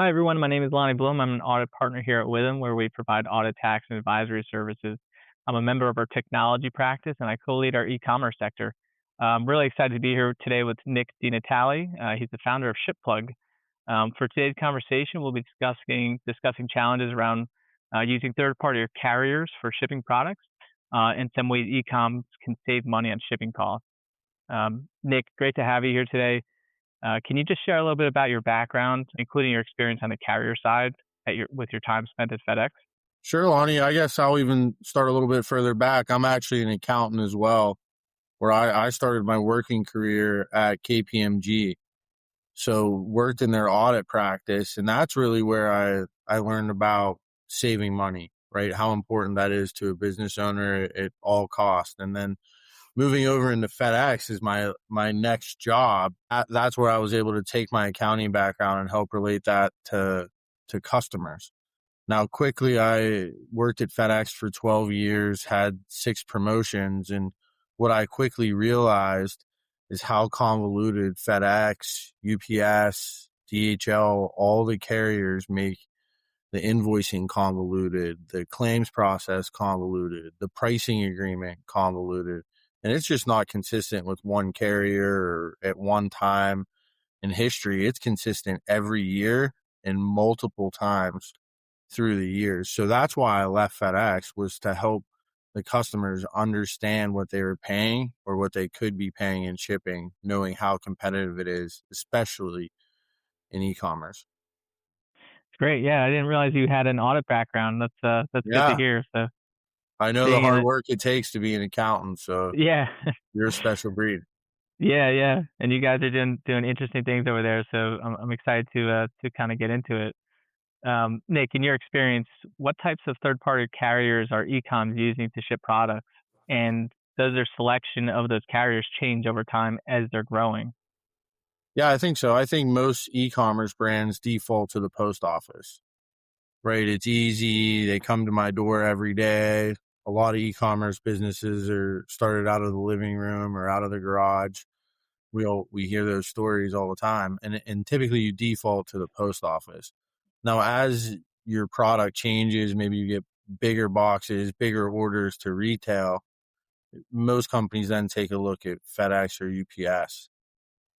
Hi, everyone. My name is Lonnie Bloom. I'm an audit partner here at Witham, where we provide audit, tax, and advisory services. I'm a member of our technology practice, and I co-lead our e-commerce sector. I'm really excited to be here today with Nick DiNatale. He's the founder of ShipPlug. For today's conversation, we'll be discussing challenges around using third-party carriers for shipping products, and some ways e-coms can save money on shipping costs. Nick, great to have you here today. Can you just share a little bit about your background, including your experience on the carrier side with your time spent at FedEx? Sure, Lonnie. I guess I'll even start a little bit further back. I'm actually an accountant as well, where I started my working career at KPMG. So worked in their audit practice, and that's really where I learned about saving money, right? How important that is to a business owner at all costs. And then moving over into FedEx is my next job. That's where I was able to take my accounting background and help relate that to customers. Now, quickly, I worked at FedEx for 12 years, had 6 promotions, and what I quickly realized is how convoluted FedEx, UPS, DHL, all the carriers make the invoicing convoluted, the claims process convoluted, the pricing agreement convoluted, and it's just not consistent with one carrier or at one time in history. It's consistent every year and multiple times through the years. So that's why I left FedEx, was to help the customers understand what they were paying or what they could be paying in shipping, knowing how competitive it is, especially in e-commerce. Great. Yeah, I didn't realize you had an audit background. That's good to Yeah, hear. So I know the being in hard it, work it takes to be an accountant, so yeah, you're a special breed. yeah. And you guys are doing interesting things over there. So I'm excited to kind of get into it. Nick, in your experience, what types of third-party carriers are e-coms using to ship products, and does their selection of those carriers change over time as they're growing? Yeah, I think so. I think most e-commerce brands default to the post office, right? It's easy. They come to my door every day. A lot of e-commerce businesses are started out of the living room or out of the garage. We hear those stories all the time, and typically you default to the post office. Now, as your product changes, maybe you get bigger boxes, bigger orders to retail. Most companies then take a look at FedEx or UPS.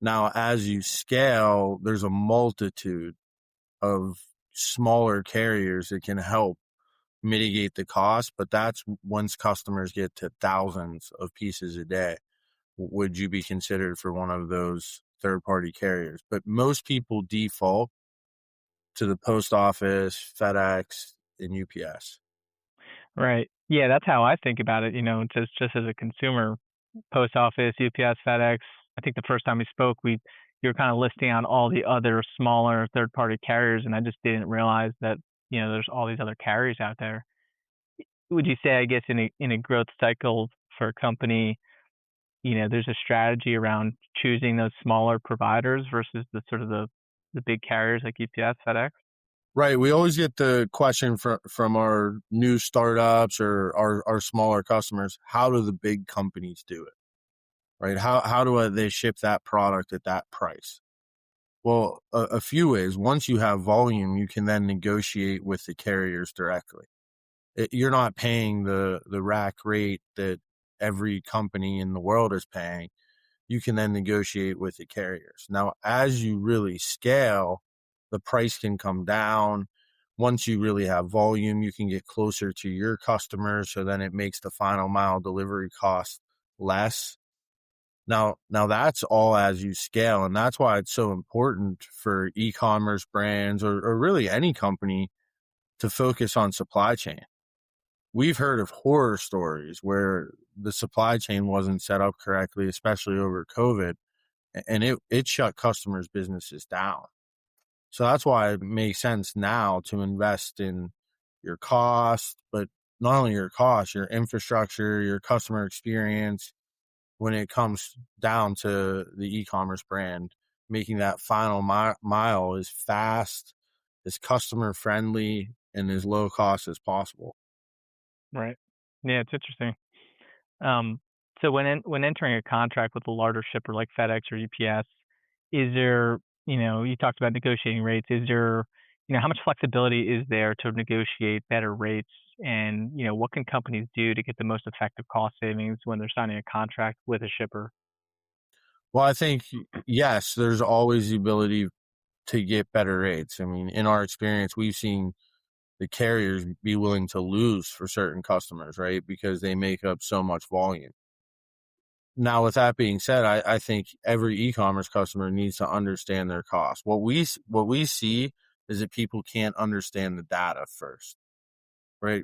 Now, as you scale, there's a multitude of smaller carriers that can help mitigate the cost, but that's once customers get to thousands of pieces a day. Would you be considered for one of those third party carriers? But most people default to the post office, FedEx, and UPS. Right. Yeah, that's how I think about it. Just as a consumer, post office, UPS, FedEx. I think the first time we spoke, you were kind of listing out all the other smaller third party carriers, and I just didn't realize that there's all these other carriers out there. Would you say, I guess, in a growth cycle for a company, there's a strategy around choosing those smaller providers versus the sort of the big carriers like UPS, FedEx? Right. We always get the question from our new startups or our smaller customers, how do the big companies do it? Right? How do they ship that product at that price? Well, a few ways. Once you have volume, you can then negotiate with the carriers directly. You're not paying the rack rate that every company in the world is paying. You can then negotiate with the carriers. Now, as you really scale, the price can come down. Once you really have volume, you can get closer to your customers. So then it makes the final mile delivery cost less. Now that's all as you scale. And that's why it's so important for e-commerce brands or really any company to focus on supply chain. We've heard of horror stories where the supply chain wasn't set up correctly, especially over COVID, and it shut customers' businesses down. So that's why it makes sense now to invest in your cost, but not only your cost, your infrastructure, your customer experience when it comes down to the e-commerce brand, making that final mile as fast, as customer friendly, and as low cost as possible. Right. Yeah, it's interesting. Um, so when entering a contract with a larger shipper like FedEx or UPS, is there, you talked about negotiating rates. Is there how much flexibility is there to negotiate better rates? And, what can companies do to get the most effective cost savings when they're signing a contract with a shipper? Well, I think, yes, there's always the ability to get better rates. I mean, in our experience, we've seen the carriers be willing to lose for certain customers, right? Because they make up so much volume. Now, with that being said, I think every e-commerce customer needs to understand their costs. What we see is that people can't understand the data first, right?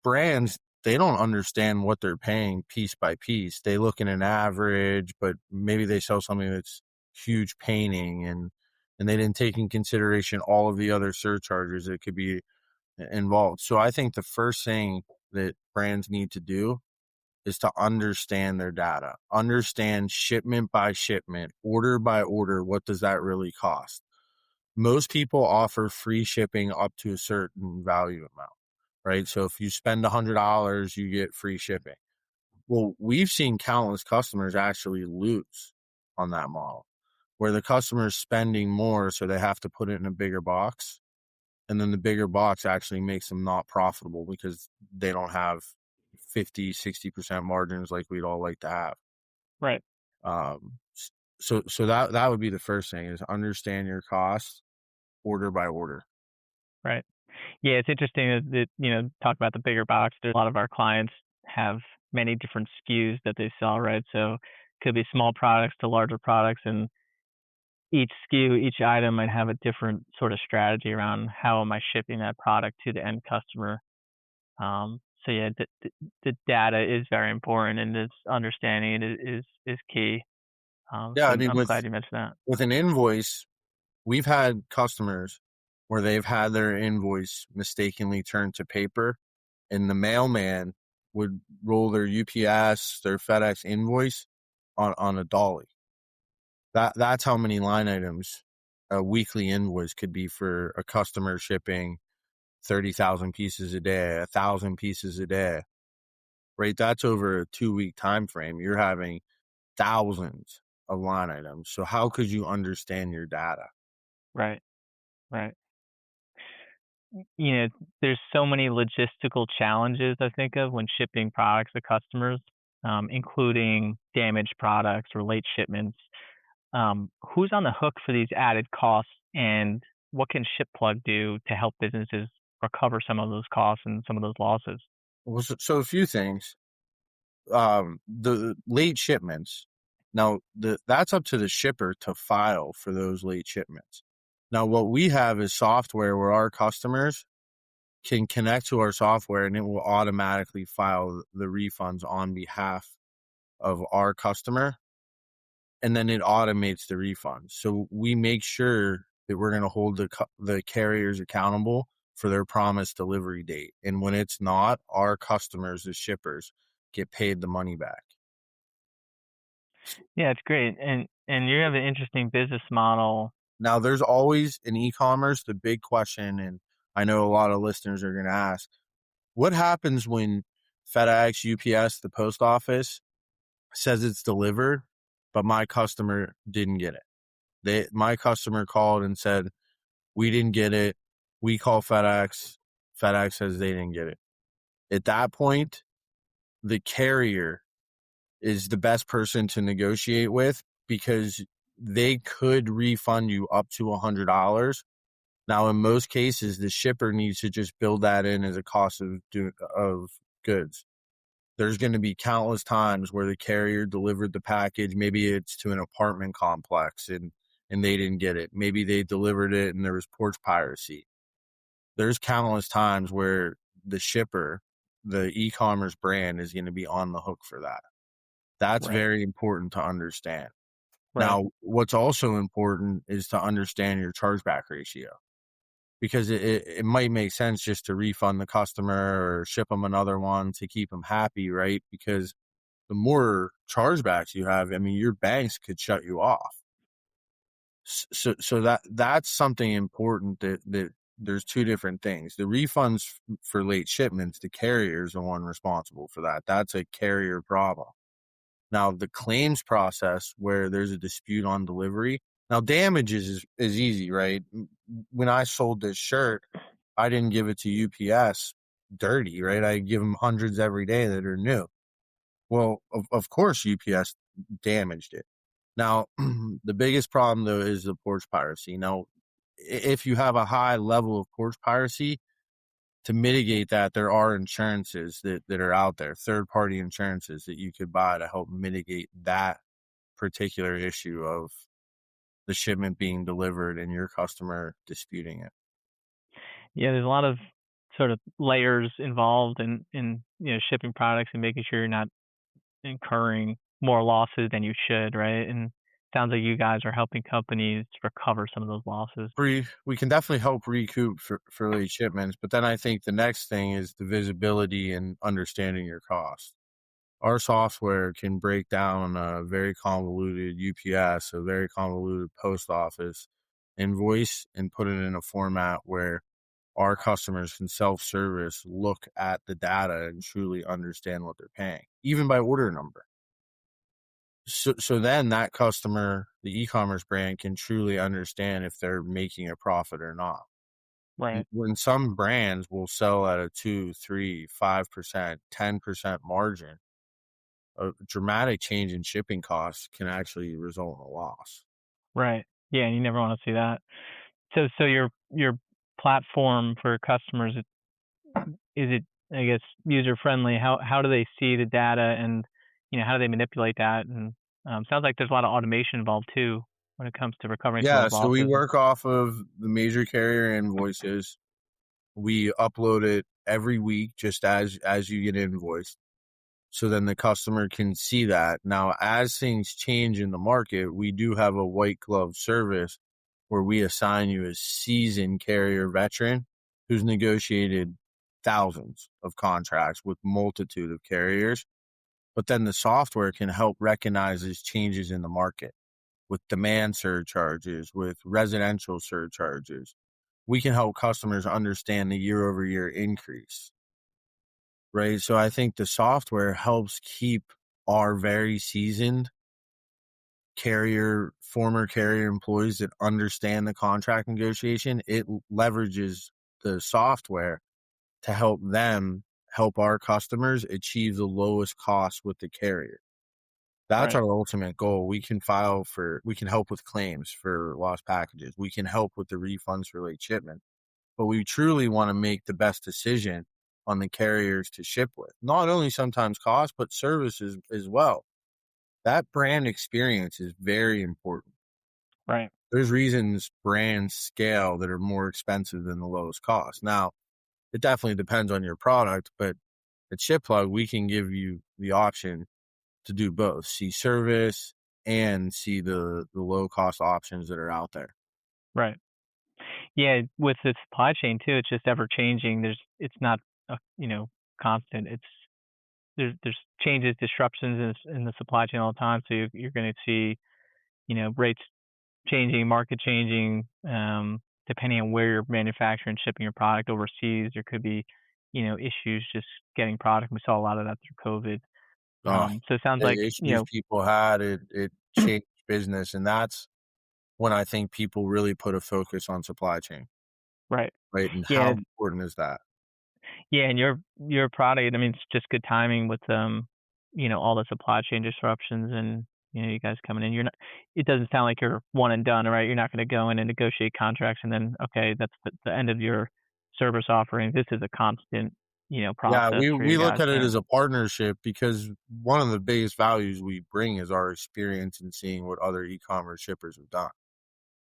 Brands, they don't understand what they're paying piece by piece. They look at an average, but maybe they sell something that's huge painting, and they didn't take in consideration all of the other surcharges that could be involved. So I think the first thing that brands need to do is to understand their data, understand shipment by shipment, order by order. What does that really cost? Most people offer free shipping up to a certain value amount, right? So if you spend $100, you get free shipping. Well, we've seen countless customers actually lose on that model, where the customer is spending more, so they have to put it in a bigger box. And then the bigger box actually makes them not profitable because they don't have 50, 60% margins like we'd all like to have. Right, Um, so that would be the first thing, is understand your costs order by order. right. Yeah, it's interesting that, talk about the bigger box. There's a lot of our clients have many different SKUs that they sell, right? So could be small products to larger products, and each SKU, each item might have a different sort of strategy around how am I shipping that product to the end customer. So yeah, the data is very important, and this understanding it is key. Yeah, So I I'm, mean, I'm glad you mentioned that. with an invoice, we've had customers where they've had their invoice mistakenly turned to paper, and the mailman would roll their UPS, their FedEx invoice on a dolly. That's how many line items a weekly invoice could be for a customer shipping 30,000 pieces a day, 1,000 pieces a day, right? That's over a 2-week time frame. You're having thousands of line items. So how could you understand your data? Right, right. You know, there's so many logistical challenges I think of when shipping products to customers, including damaged products or late shipments. Who's on the hook for these added costs, and what can ShipPlug do to help businesses recover some of those costs and some of those losses? Well, so a few things. The late shipments. Now, that's up to the shipper to file for those late shipments. Now, what we have is software where our customers can connect to our software, and it will automatically file the refunds on behalf of our customer, and then it automates the refunds. So we make sure that we're going to hold the carriers accountable for their promised delivery date. And when it's not, our customers, the shippers, get paid the money back. Yeah, it's great, and you have an interesting business model. Now, there's always in e-commerce the big question, and I know a lot of listeners are going to ask, what happens when FedEx, UPS, the post office says it's delivered, but my customer didn't get it? My customer called and said, we didn't get it. We call FedEx. FedEx says they didn't get it. At that point, the carrier is the best person to negotiate with, because they could refund you up to $100. Now, in most cases, the shipper needs to just build that in as a cost of goods. There's going to be countless times where the carrier delivered the package. Maybe it's to an apartment complex and they didn't get it. Maybe they delivered it and there was porch piracy. There's countless times where the shipper, the e-commerce brand, is going to be on the hook for that. That's Right, very important to understand. right. Now, what's also important is to understand your chargeback ratio, because it might make sense just to refund the customer or ship them another one to keep them happy, right? Because the more chargebacks you have, I mean, your banks could shut you off. So that's something important, that there's two different things. The refunds for late shipments, the carrier is the one responsible for that. That's a carrier problem. Now, the claims process, where there's a dispute on delivery, Now damage is easy, right? When I sold this shirt, I didn't give it to UPS dirty, right? I give them hundreds every day that are new. Well, of course UPS damaged it. Now, the biggest problem though is the porch piracy. Now, if you have a high level of porch piracy, to mitigate that, there are insurances that are out there, third party insurances that you could buy to help mitigate that particular issue of the shipment being delivered and your customer disputing it. Yeah, there's a lot of sort of layers involved in shipping products and making sure you're not incurring more losses than you should, right? And sounds like you guys are helping companies recover some of those losses. We can definitely help recoup for late shipments, but then I think the next thing is the visibility and understanding your cost. Our software can break down a very convoluted UPS, a very convoluted post office invoice, and put it in a format where our customers can self-service look at the data and truly understand what they're paying, even by order number. So then that customer, the e-commerce brand, can truly understand if they're making a profit or not. Right. When some brands will sell at a 2, 3, 5%, 10% margin, a dramatic change in shipping costs can actually result in a loss. Right. Yeah, and you never want to see that. So your platform for customers, is it, I guess, user friendly? How do they see the data, and how do they manipulate that? And sounds like there's a lot of automation involved too when it comes to recovering some of Yeah, those so we losses. work off of the major carrier invoices. We upload it every week just as you get invoiced. So then the customer can see that. Now, as things change in the market, we do have a white glove service where we assign you a seasoned carrier veteran who's negotiated thousands of contracts with multitude of carriers. But then the software can help recognize these changes in the market with demand surcharges, with residential surcharges. We can help customers understand the year over year increase, right? So I think the software helps keep our very seasoned former carrier employees that understand the contract negotiation. It leverages the software to help them help our customers achieve the lowest cost with the carrier. That's Right. our ultimate goal. We can help with claims for lost packages. We can help with the refunds for late shipment, but we truly want to make the best decision on the carriers to ship with. Not only sometimes cost, but services as well. That brand experience is very important. Right. There's reasons brands scale that are more expensive than the lowest cost. Now, it definitely depends on your product, but at ShipPlug, we can give you the option to do both, see service and see the low cost options that are out there. Right. Yeah, with the supply chain too, it's just ever changing. It's not constant. There's changes, disruptions in the supply chain all the time. So you're going to see rates changing, market changing, depending on where you're manufacturing, shipping your product overseas. There could be issues just getting product. We saw a lot of that through COVID. Uh, So it sounds like the issues people had, it changed business. And that's when I think people really put a focus on supply chain, right. right? And Yeah, how important is that? yeah, and your product, I mean, it's just good timing with all the supply chain disruptions and you guys coming in. You're not. It doesn't sound like you're one and done, right? You're not going to go in and negotiate contracts and then okay, that's the end of your service offering. This is a constant Yeah, process for we you look guys. at it Yeah. as a partnership because one of the biggest values we bring is our experience in seeing what other e-commerce shippers have done.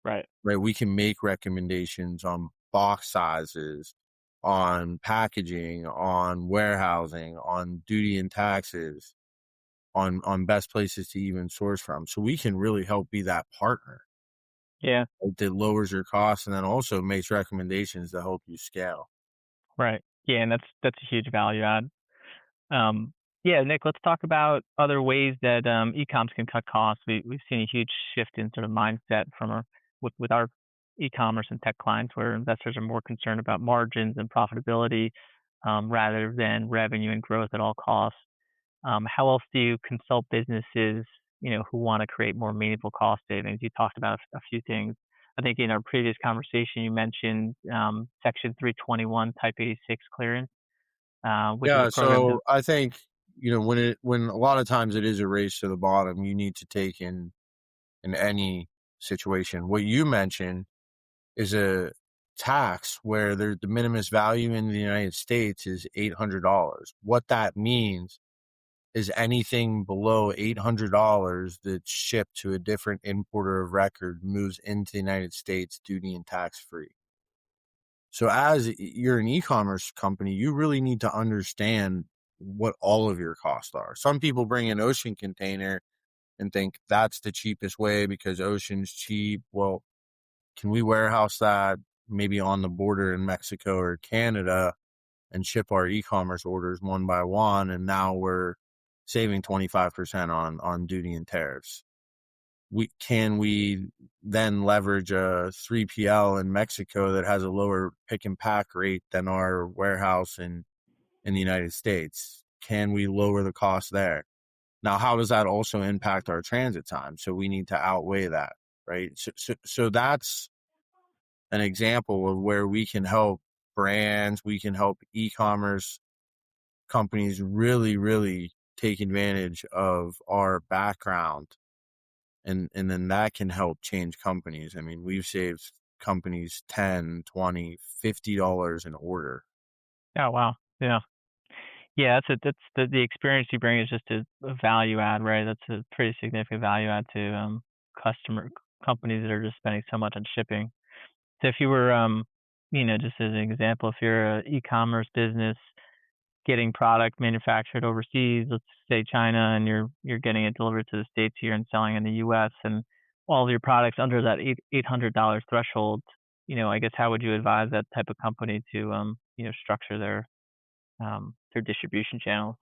Right. Right? We can make recommendations on box sizes, on packaging, on warehousing, on duty and taxes, on best places to even source from. So we can really help be that partner Yeah. that lowers your costs and then also makes recommendations to help you scale. Right. Yeah, and that's a huge value add. Um, yeah, Nick, let's talk about other ways that e-coms can cut costs. We've seen a huge shift in sort of mindset from with our e-commerce and tech clients, where investors are more concerned about margins and profitability rather than revenue and growth at all costs. How else do you consult businesses who want to create more meaningful cost savings. You talked about a few things. I think in our previous conversation, you mentioned Section 321 Type 86 clearance, which is a Yeah, program to. so I think, when a lot of times it is a race to the bottom, you need to take in any situation. What you mentioned is a tax where the minimus value in the United States is $800. What that means is anything below $800 that's shipped to a different importer of record moves into the United States duty and tax free. So as you're an e-commerce company, you really need to understand what all of your costs are. Some people bring an ocean container and think that's the cheapest way because ocean's cheap. Well, can we warehouse that maybe on the border in Mexico or Canada and ship our e-commerce orders one by one? And now we're saving 25% on duty and tariffs. We then leverage a 3PL in Mexico that has a lower pick and pack rate than our warehouse in the United States? Can we lower the cost there? Now, how does that also impact our transit time? So we need to outweigh that, right? So that's an example of where we can help brands, we can help e-commerce companies really, really take advantage of our background. And then that can help change companies. I mean, we've saved companies 10, 20, $50 an order. Oh wow, yeah, yeah. That's the experience you bring is just a value add, right? That's a pretty significant value add to customer companies that are just spending so much on shipping. So if you were, just as an example, if you're an e-commerce business getting product manufactured overseas, let's say China, and you're getting it delivered to the States here and selling in the U.S., and all of your products under that $800 threshold, I guess how would you advise that type of company to, structure their distribution channels?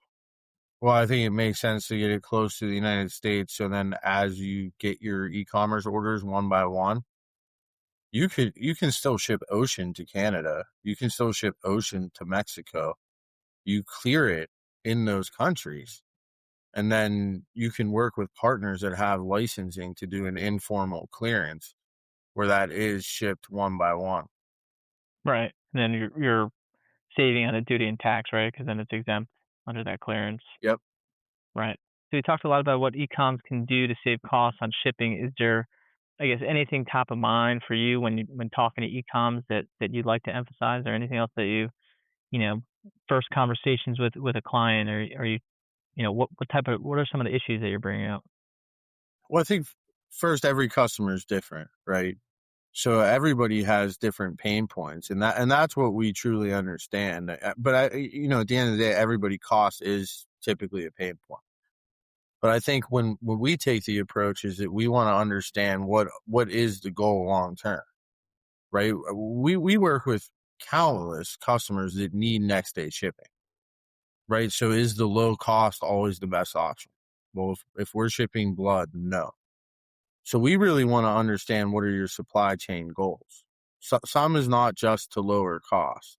Well, I think it makes sense to get it close to the United States. So then as you get your e-commerce orders one by one, you can still ship ocean to Canada. You can still ship ocean to Mexico. You clear it in those countries. And then you can work with partners that have licensing to do an informal clearance where that is shipped one by one. Right. And then you're saving on the duty and tax, right? Because then it's exempt under that clearance. Yep. Right. So you talked a lot about what e-coms can do to save costs on shipping. Is there, I guess, anything top of mind for you when talking to e-coms that you'd like to emphasize, or anything else that you know, first conversations with a client, or are you, what are some of the issues that you're bringing up? Well, I think first, every customer is different, right? So everybody has different pain points, and that's what we truly understand. But at the end of the day, everybody cost is typically a pain point. But I think when we take the approach is that we want to understand what is the goal long term, right? We work with countless customers that need next day shipping, right? So is the low cost always the best option? Well, if we're shipping blood, no. So we really want to understand what are your supply chain goals. So, some is not just to lower costs.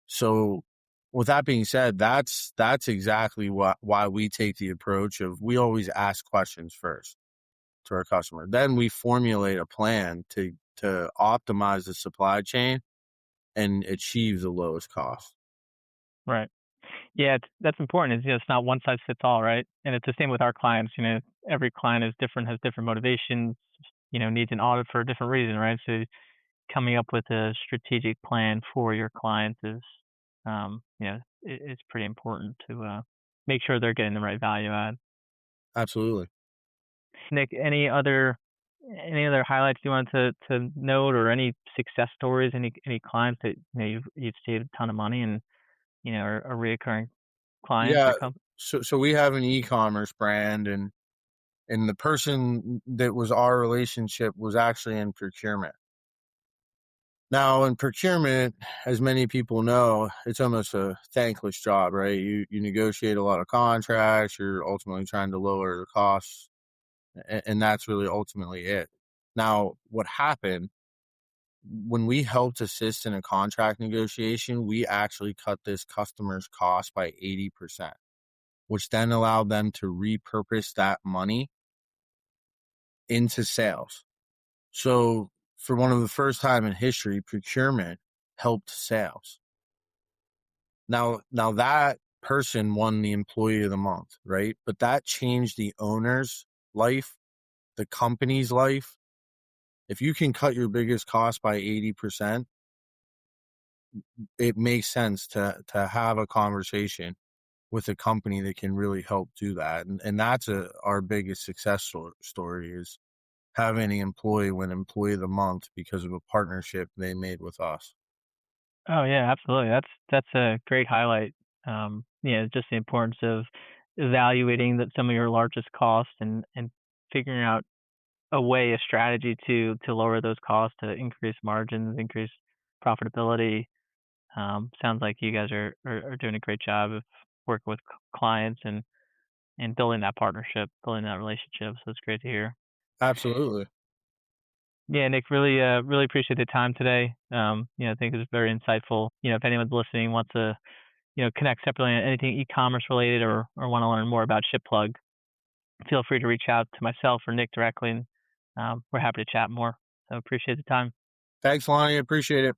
So with that being said, that's exactly why we take the approach of we always ask questions first to our customer. Then we formulate a plan to optimize the supply chain and achieve the lowest cost. Right. Yeah, that's important. It's not one size fits all, right? And it's the same with our clients. Every client is different, has different motivations, needs an audit for a different reason, right? So coming up with a strategic plan for your clients is, it's pretty important to make sure they're getting the right value add. Absolutely. Nick, any other highlights you want to note, or any success stories, any clients that you've saved a ton of money and are reoccurring clients Yeah. or companies? So we have an e-commerce brand, and the person that was our relationship was actually in procurement. Now, in procurement, as many people know, it's almost a thankless job, right? You negotiate a lot of contracts. You're ultimately trying to lower the costs, and that's really ultimately it. Now, what happened when we helped assist in a contract negotiation, we actually cut this customer's cost by 80%. which then allowed them to repurpose that money into sales. So for one of the first time in history, procurement helped sales. Now that person won the employee of the month, right? But that changed the owner's life, the company's life. If you can cut your biggest cost by 80%, it makes sense to have a conversation with a company that can really help do that. And that's our biggest success story is having an employee win employee of the month because of a partnership they made with us. Oh yeah, absolutely. That's a great highlight. Just the importance of evaluating some of your largest costs and figuring out a strategy to lower those costs to increase margins, increase profitability. Sounds like you guys are doing a great job of working with clients and building that partnership, building that relationship. So it's great to hear. Absolutely. Yeah, Nick, really appreciate the time today. I think it was very insightful. If anyone's listening wants to, connect separately on anything e-commerce related or want to learn more about ShipPlug, feel free to reach out to myself or Nick directly, and we're happy to chat more. So appreciate the time. Thanks, Lonnie. Appreciate it.